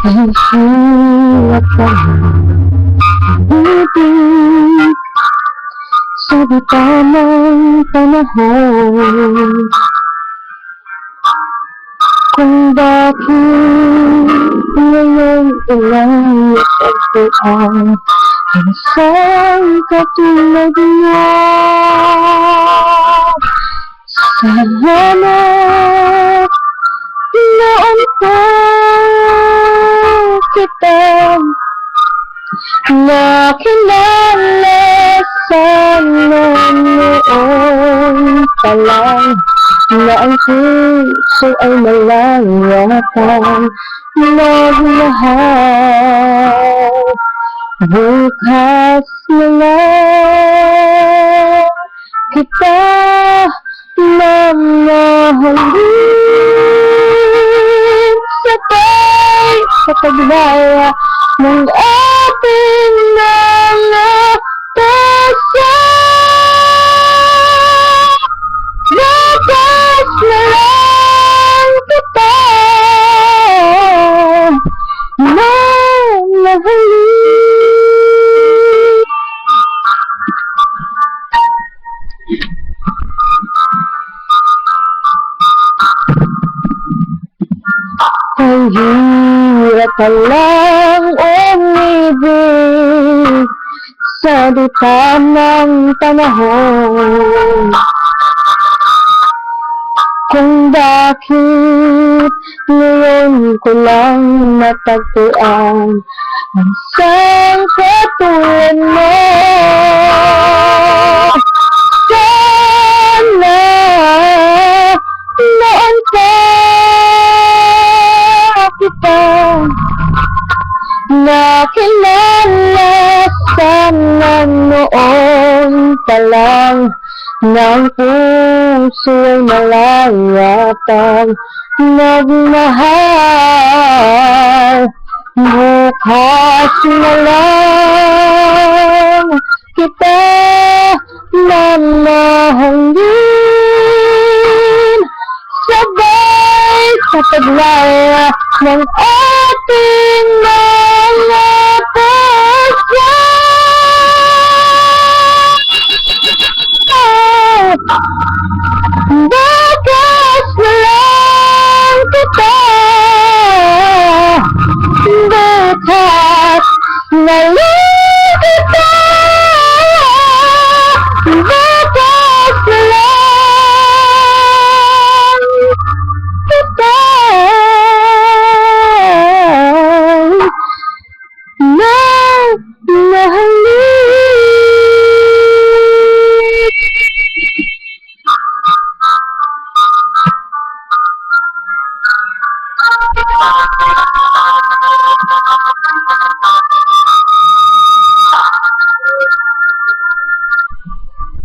Ang hirap pag-ibig sa bita ng panahon, kung bakit ngayon ilang natagpuan ang isang katulad mo. Salamat noon pa kita nakilala, sana noon pa lang na ang puso ay malayatan magmahal. Bukas na lang kita mamahalin, sabay sa pagbaya ng ating mga puso. Bukas na lang kita mamahalin. Ang hirap palang umibig sa bita ng panahon, kung bakit ngayon ko lang natagpuan ang isang katulad mo. Sana noon pa kita nakilala, sana noon pa lang ng puso ay malayatan nagmahal. Bukas na lang kita mamahalin, sabay sa paglaya ng ating mga puso. Bukas na lang kita, bukas na lang kita, bukas na lang kita mamahalin.